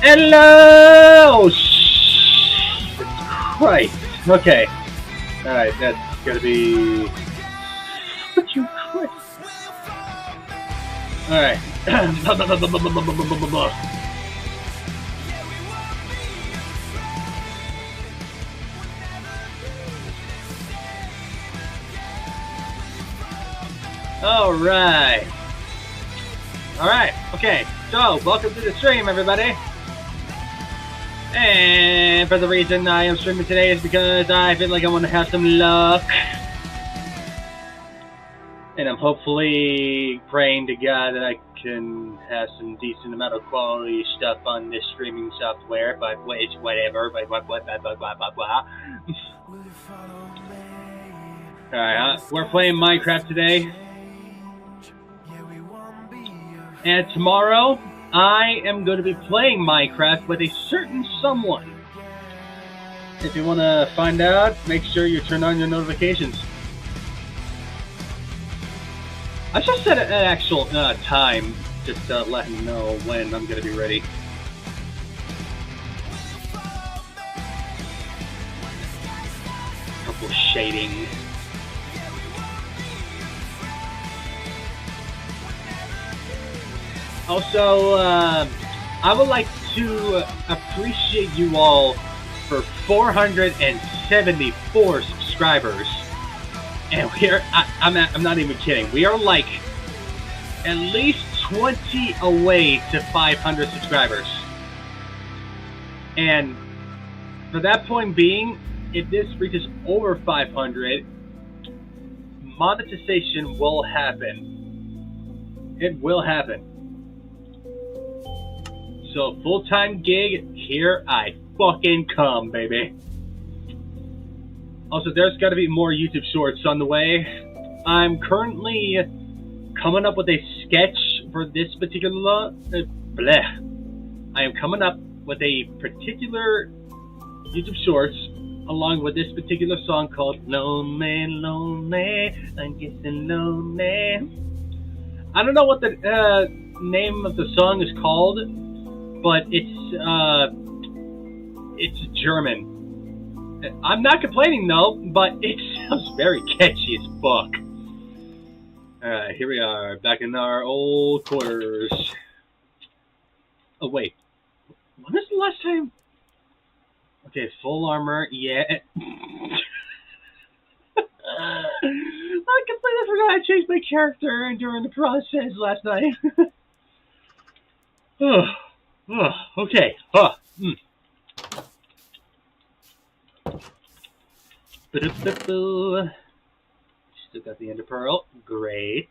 Hello! Jesus Christ. Okay. Alright, that's gonna be... What you Christ? Alright. Alright. Alright, okay. So, welcome to the stream, everybody. And for the reason I am streaming today is because I feel like I want to have some luck. And I'm hopefully praying to God that I can have some decent amount of quality stuff on this streaming software, but which, whatever, blah, blah, blah, blah, blah, blah, blah. Alright, we're playing Minecraft today. And tomorrow, I am going to be playing Minecraft with a certain someone. If you want to find out, make sure you turn on your notifications. I just set an actual time, just to let him know when I'm going to be ready. Couple shading. Also, I would like to appreciate you all for 474 subscribers. And I'm not even kidding. We are like at least 20 away to 500 subscribers. And for that point being, if this reaches over 500, monetization will happen. It will happen. So, full-time gig, here I fucking come, baby. Also, there's got to be more YouTube shorts on the way. I'm currently coming up with a sketch for this particular... I am coming up with a particular YouTube shorts along with this particular song called Lonely, Lonely, I'm Getting Lonely. I don't know what the name of the song is called, but it's German. I'm not complaining though, but it sounds very catchy as fuck. Alright, here we are, back in our old quarters. Oh wait, when was the last time? Okay, full armor, yeah. I completely forgot I changed my character during the process last night. Okay. Still got the Ender Pearl. Great.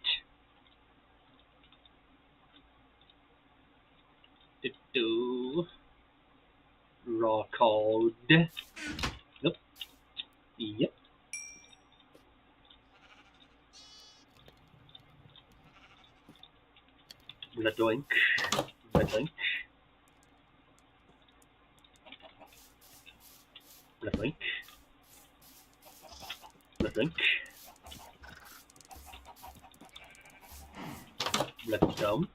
Raw code. Nope. Yep. Bloodlink. Bloodlink. Bloodlink. Bloodlink. Bloodstone.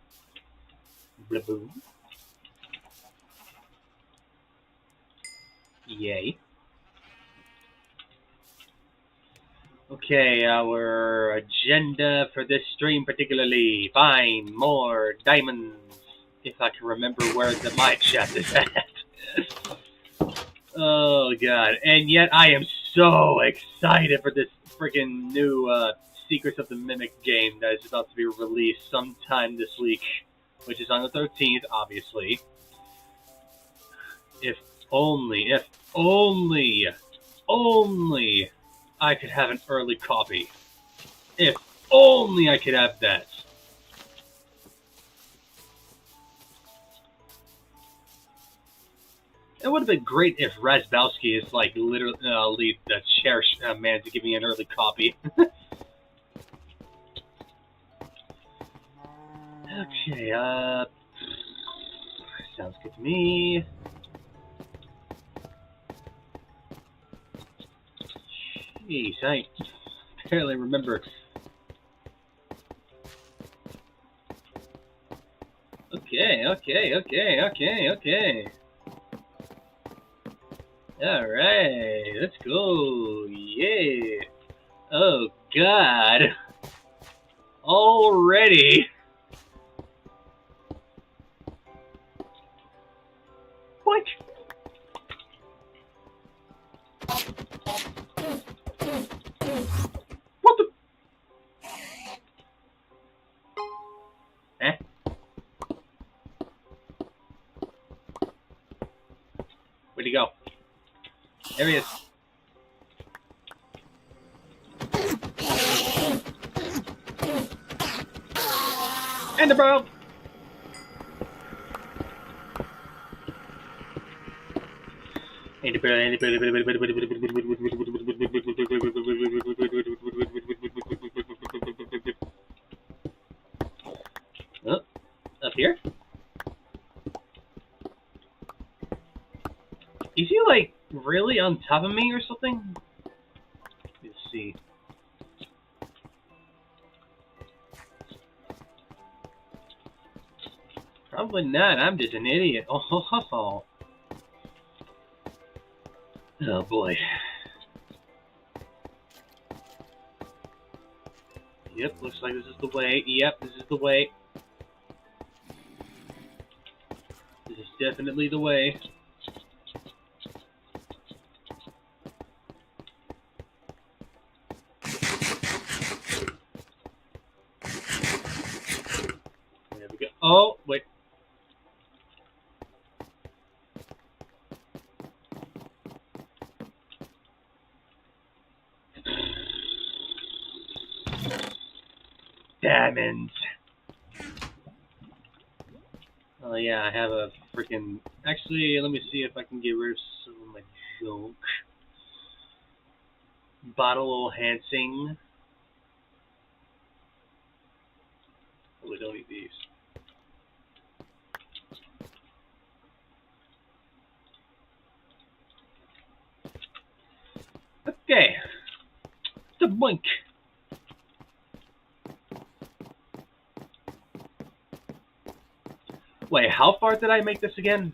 Blaboom. Yay. Okay, our agenda for this stream particularly. Find more diamonds. If I can remember where my chat is at. Oh god, and yet I am so excited for this freaking new Secrets of the Mimic game that is about to be released sometime this week, which is on the 13th, obviously. If only I could have an early copy. If only I could have that. It would have been great if Razbowski is like literally the chair man to give me an early copy. Okay, sounds good to me. Jeez, I barely remember. Okay. Alright, let's go. Yeah. Oh, God. Already. What? What the? Eh? Where'd he go? There he is. And the bro. Oh, up here? Is he like really on top of me or something? Let's see. Probably not. I'm just an idiot. Oh boy. Yep, looks like this is the way. Yep, this is the way. This is definitely the way. There we go. Oh, wait. Diamonds. Oh yeah, I have a freaking... Actually, let me see if I can get rid of some of my junk. Bottle enhancing. Oh, we don't need these. Okay. The boink. Wait, how far did I make this again?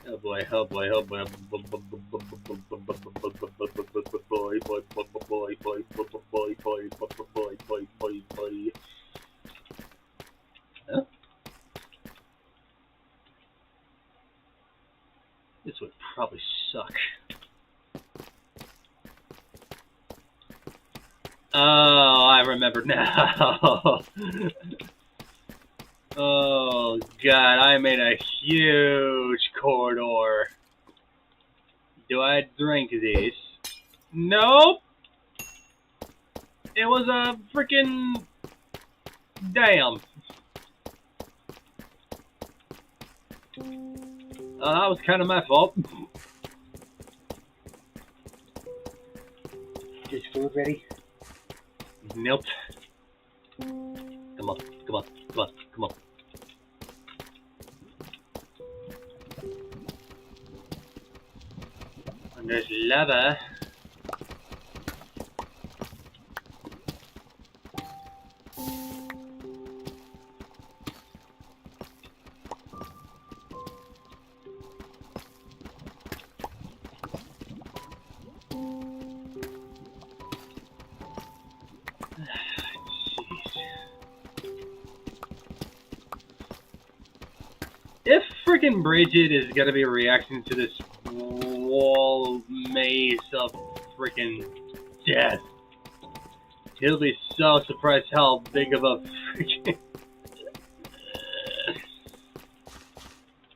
Oh boy, oh boy, oh boy, boy. Huh? This would probably suck. Oh, I remember now. Oh god, I made a huge corridor. Do I drink this? Nope. It was a freaking damn. That was kind of my fault. Is food ready? Nope. Come on. And there's lava. If freaking Bridget is gonna be reacting to this wall maze of freaking death, he'll be so surprised how big of a freaking...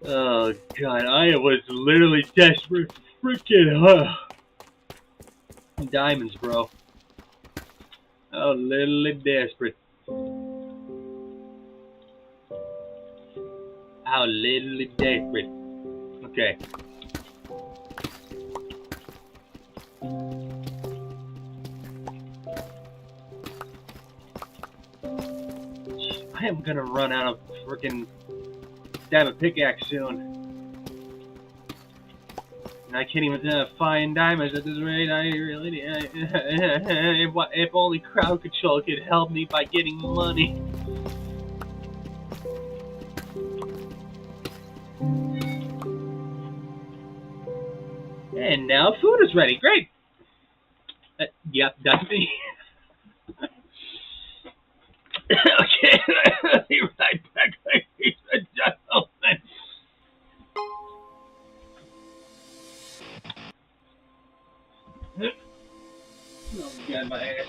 Oh god, I was literally desperate for freaking diamonds, bro. Oh, literally desperate. How literally desperate. Okay. I am gonna run out of freaking diamond pickaxe soon. I can't even find diamonds at this rate. I really, if only crowd control could help me by getting money. And now food is ready. Great. Yep, that's me. Okay, I'll be right back, ladies and gentlemen. Oh, God, my ass.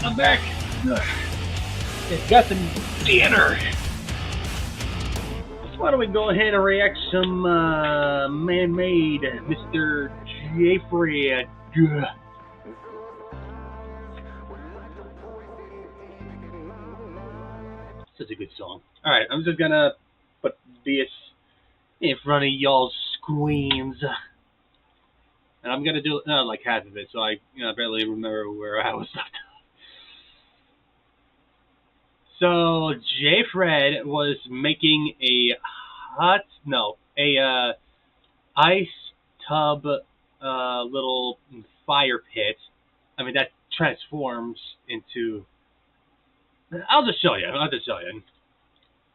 I'm back. It's got some dinner. Why don't we go ahead and react some man-made Mr. Jeffrey. Such a good song. Alright, I'm just gonna put this in front of y'all's screens. And I'm gonna do like half of it, so I barely remember where I was left. So J. Fred was making a ice tub little fire pit. I mean that transforms into. I'll just show you.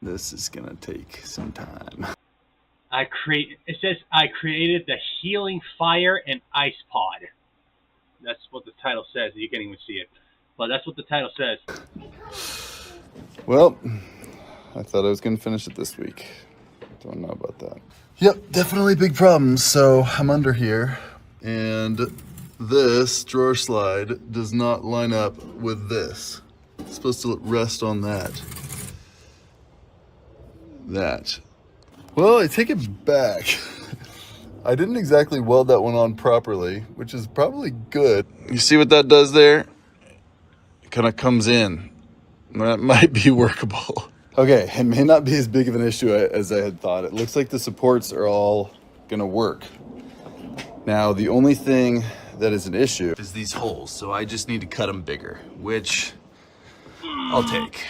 This is gonna take some time. It says I created the healing fire and ice pod. That's what the title says. You can't even see it, but that's what the title says. Well, I thought I was gonna finish it this week. Don't know about that. Yep, definitely big problems. So I'm under here, and this drawer slide does not line up with this. It's supposed to rest on that. Well, I take it back. I didn't exactly weld that one on properly, which is probably good. You see what that does there? It kind of comes in. That might be workable. Okay, it may not be as big of an issue as I had thought. It looks like the supports are all gonna work. Now, the only thing that is an issue is these holes, so I just need to cut them bigger, which I'll take.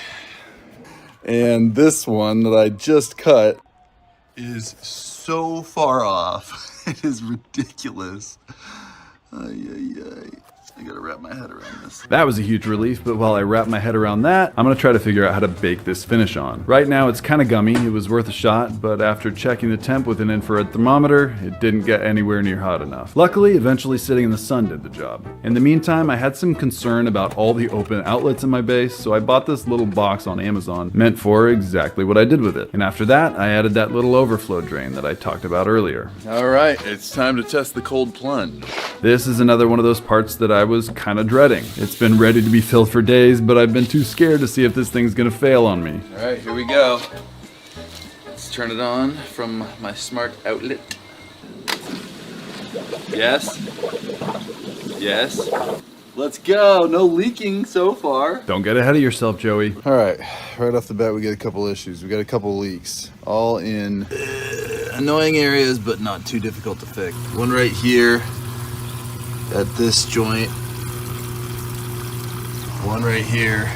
And this one that I just cut is so far off. It is ridiculous. Ay, ay, ay. I gotta wrap my head around this. That was a huge relief, but while I wrap my head around that, I'm gonna try to figure out how to bake this finish on. Right now it's kinda gummy, it was worth a shot, but after checking the temp with an infrared thermometer, it didn't get anywhere near hot enough. Luckily, eventually sitting in the sun did the job. In the meantime, I had some concern about all the open outlets in my base, so I bought this little box on Amazon, meant for exactly what I did with it. And after that, I added that little overflow drain that I talked about earlier. All right, it's time to test the cold plunge. This is another one of those parts that I was kinda dreading. It's been ready to be filled for days, but I've been too scared to see if this thing's gonna fail on me. All right, here we go. Let's turn it on from my smart outlet. Yes. Yes. Let's go. No leaking so far. Don't get ahead of yourself, Joey. All right, right off the bat, we get a couple issues. We got a couple leaks, all in annoying areas, but not too difficult to fix. One right here at this joint. One right here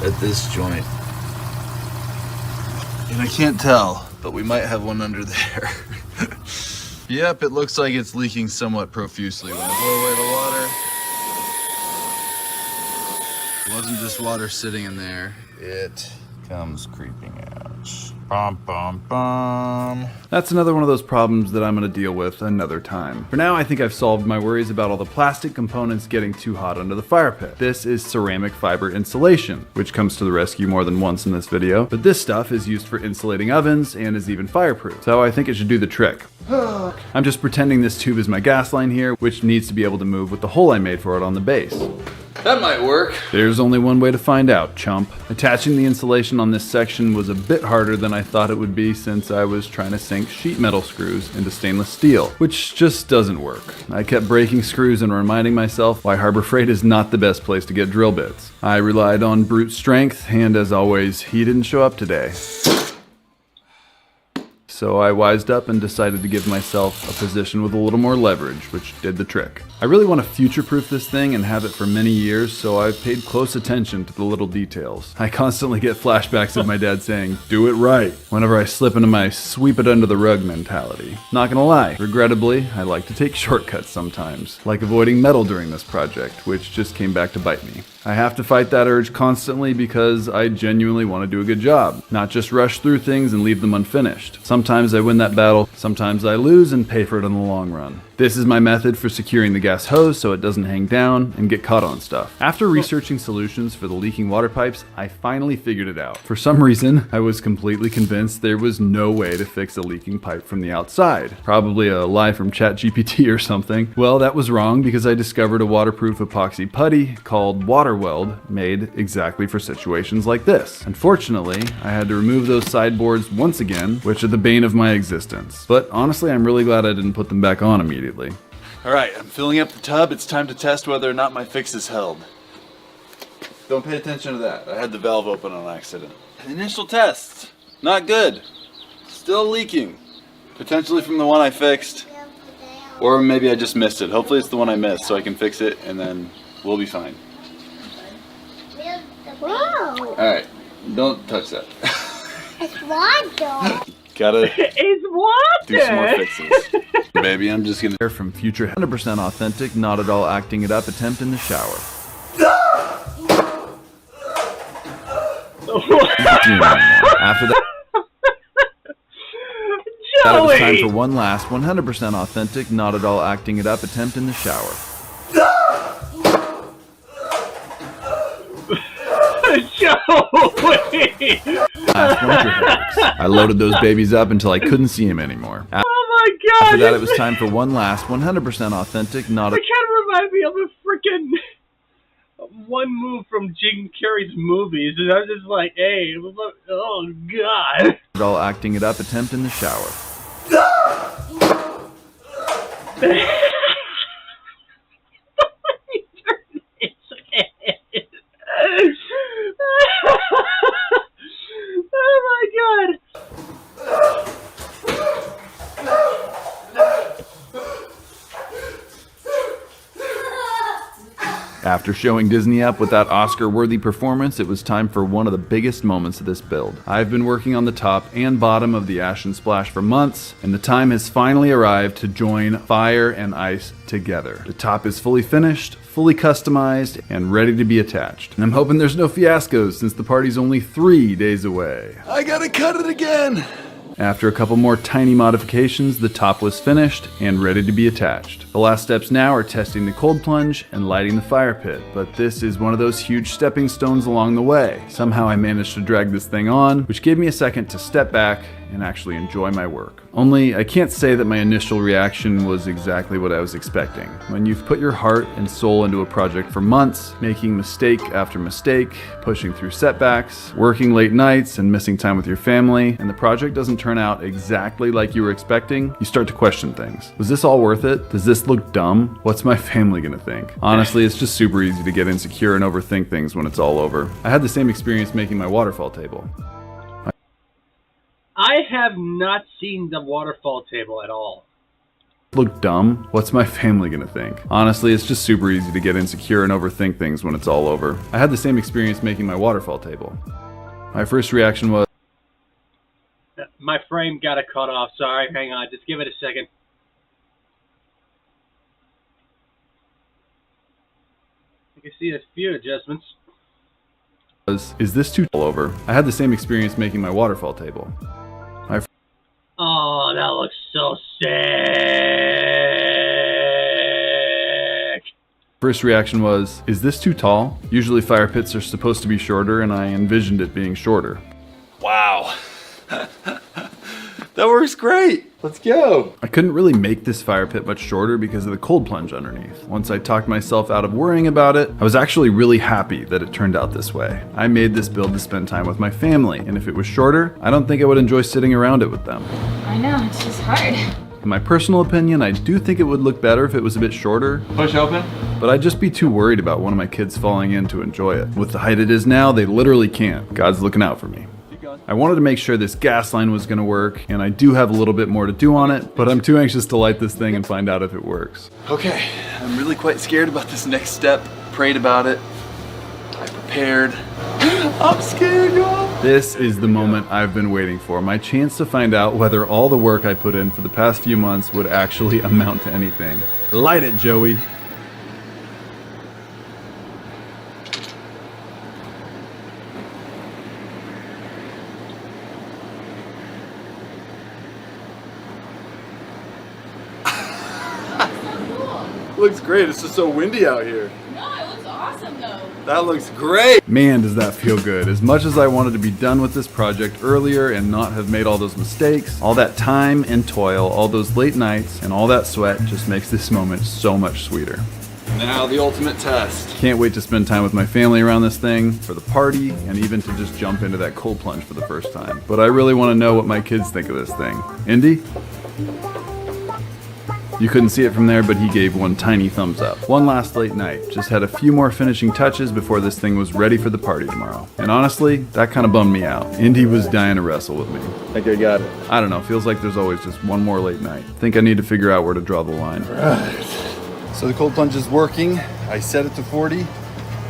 at this joint. And I can't tell, but we might have one under there. Yep, it looks like it's leaking somewhat profusely. When I blow away the water, it wasn't just water sitting in there. It comes creeping out. Bum, bum, bum. That's another one of those problems that I'm gonna deal with another time. For now, I think I've solved my worries about all the plastic components getting too hot under the fire pit. This is ceramic fiber insulation, which comes to the rescue more than once in this video, but this stuff is used for insulating ovens and is even fireproof, so I think it should do the trick. I'm just pretending this tube is my gas line here, which needs to be able to move with the hole I made for it on the base. That might work. There's only one way to find out, chump. Attaching the insulation on this section was a bit harder than I thought it would be since I was trying to sink sheet metal screws into stainless steel, which just doesn't work. I kept breaking screws and reminding myself why Harbor Freight is not the best place to get drill bits. I relied on brute strength, and as always, he didn't show up today. So I wised up and decided to give myself a position with a little more leverage, which did the trick. I really want to future-proof this thing and have it for many years, so I've paid close attention to the little details. I constantly get flashbacks of my dad saying, "Do it right," whenever I slip into my sweep it under the rug mentality. Not gonna lie, regrettably, I like to take shortcuts sometimes, like avoiding metal during this project, which just came back to bite me. I have to fight that urge constantly because I genuinely want to do a good job, not just rush through things and leave them unfinished. Sometimes I win that battle, sometimes I lose and pay for it in the long run. This is my method for securing the gas hose so it doesn't hang down and get caught on stuff. After researching solutions for the leaking water pipes, I finally figured it out. For some reason, I was completely convinced there was no way to fix a leaking pipe from the outside. Probably a lie from ChatGPT or something. Well, that was wrong because I discovered a waterproof epoxy putty called WaterWeld, made exactly for situations like this. Unfortunately, I had to remove those sideboards once again, which are the bane of my existence. But honestly, I'm really glad I didn't put them back on immediately. All right, I'm filling up the tub. It's time to test whether or not my fix is held. Don't pay attention to that. I had the valve open on accident. Initial tests, not good. Still leaking. Potentially from the one I fixed. Or maybe I just missed it. Hopefully it's the one I missed so I can fix it and then we'll be fine. Whoa! All right, don't touch that. It's water. Gotta It's water! do some more fixes. Baby, I'm just gonna... From future 100% authentic, not at all acting it up attempt in the shower. After that, it was time for one last 100% authentic, not at all acting it up attempt in the shower. Last winter hacks. I loaded those babies up until I couldn't see him anymore. Oh my god! After that, it was time for one last 100% authentic, not It kind of reminds me of a freaking one move from Jim Carrey's movies, and I was just like, hey, oh god. at all acting it up attempt in the shower. Oh my god. After showing Disney up with that Oscar-worthy performance, it was time for one of the biggest moments of this build. I've been working on the top and bottom of the Ashen Splash for months, and the time has finally arrived to join fire and ice together. The top is fully finished, fully customized, and ready to be attached. And I'm hoping there's no fiascos since the party's only 3 days away. I gotta cut it again. After a couple more tiny modifications, the top was finished and ready to be attached. The last steps now are testing the cold plunge and lighting the fire pit, but this is one of those huge stepping stones along the way. Somehow I managed to drag this thing on, which gave me a second to step back and actually enjoy my work. Only, I can't say that my initial reaction was exactly what I was expecting. When you've put your heart and soul into a project for months, making mistake after mistake, pushing through setbacks, working late nights, and missing time with your family, and the project doesn't turn out exactly like you were expecting, you start to question things. Was this all worth it? Does this look dumb? What's my family gonna think? Honestly, it's just super easy to get insecure and overthink things when it's all over. I had the same experience making my waterfall table. I have not seen the waterfall table at all. Look dumb? What's my family gonna think? Honestly, it's just super easy to get insecure and overthink things when it's all over. I had the same experience making my waterfall table. My first reaction was, My frame got cut off. Sorry, hang on. Just give it a second. I can see there's a few adjustments. is this too all over? I had the same experience making my waterfall table. Oh, that looks so sick. First reaction was, is this too tall? Usually fire pits are supposed to be shorter, and I envisioned it being shorter. Wow. That works great. Let's go. I couldn't really make this fire pit much shorter because of the cold plunge underneath. Once I talked myself out of worrying about it, I was actually really happy that it turned out this way. I made this build to spend time with my family, and if it was shorter, I don't think I would enjoy sitting around it with them. I know, it's just hard. In my personal opinion, I do think it would look better if it was a bit shorter. Push open. But I'd just be too worried about one of my kids falling in to enjoy it. With the height it is now, they literally can't. God's looking out for me. I wanted to make sure this gas line was going to work, and I do have a little bit more to do on it, but I'm too anxious to light this thing and find out if it works. Okay, I'm really quite scared about this next step. Prayed about it. I prepared. I'm scared, y'all. This is the moment I've been waiting for, my chance to find out whether all the work I put in for the past few months would actually amount to anything. Light it, Joey. Looks great. It's just so windy out here. No, it looks awesome though. That looks great. Man, does that feel good. As much as I wanted to be done with this project earlier and not have made all those mistakes, all that time and toil, all those late nights, and all that sweat just makes this moment so much sweeter. Now the ultimate test. Can't wait to spend time with my family around this thing, for the party, and even to just jump into that cold plunge for the first time. But I really want to know what my kids think of this thing. Indy? You couldn't see it from there, but he gave one tiny thumbs up. One last late night. Just had a few more finishing touches before this thing was ready for the party tomorrow. And honestly, that kind of bummed me out. Indy was dying to wrestle with me. I think I got it. I don't know, feels like there's always just one more late night. Think I need to figure out where to draw the line. Right. So the cold plunge is working. I set it to 40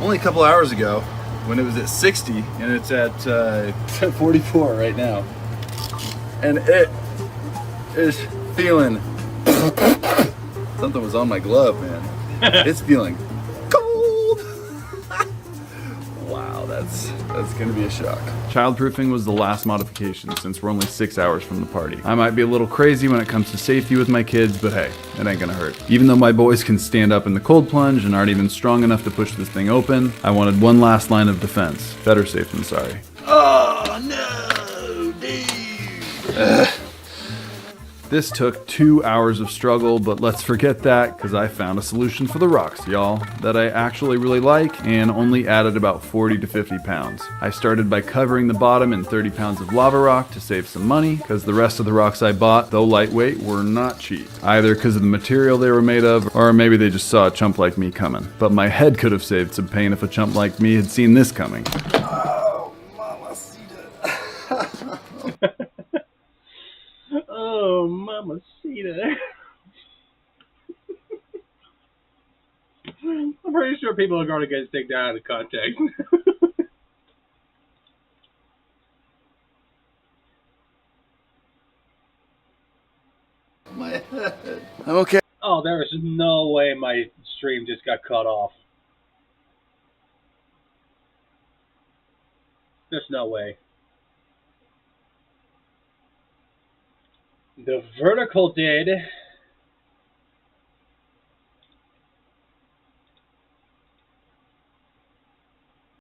only a couple hours ago when it was at 60, and it's at 44 right now. And it is feeling something was on my glove, man. It's feeling cold. Wow, that's gonna be a shock. Childproofing was the last modification since we're only 6 hours from the party. I might be a little crazy when it comes to safety with my kids, but hey, it ain't gonna hurt. Even though my boys can stand up in the cold plunge and aren't even strong enough to push this thing open, I wanted one last line of defense. Better safe than sorry. Oh no, dude. This took 2 hours of struggle, but let's forget that because I found a solution for the rocks, y'all, that I actually really like and only added about 40 to 50 pounds. I started by covering the bottom in 30 pounds of lava rock to save some money because the rest of the rocks I bought, though lightweight, were not cheap. Either because of the material they were made of, or maybe they just saw a chump like me coming. But my head could have saved some pain if a chump like me had seen this coming. Oh, mamacita. Oh, mamacita. I'm pretty sure people are going to get taken out of context. My head. I'm okay. Oh, there is no way my stream just got cut off. There's no way. The vertical did.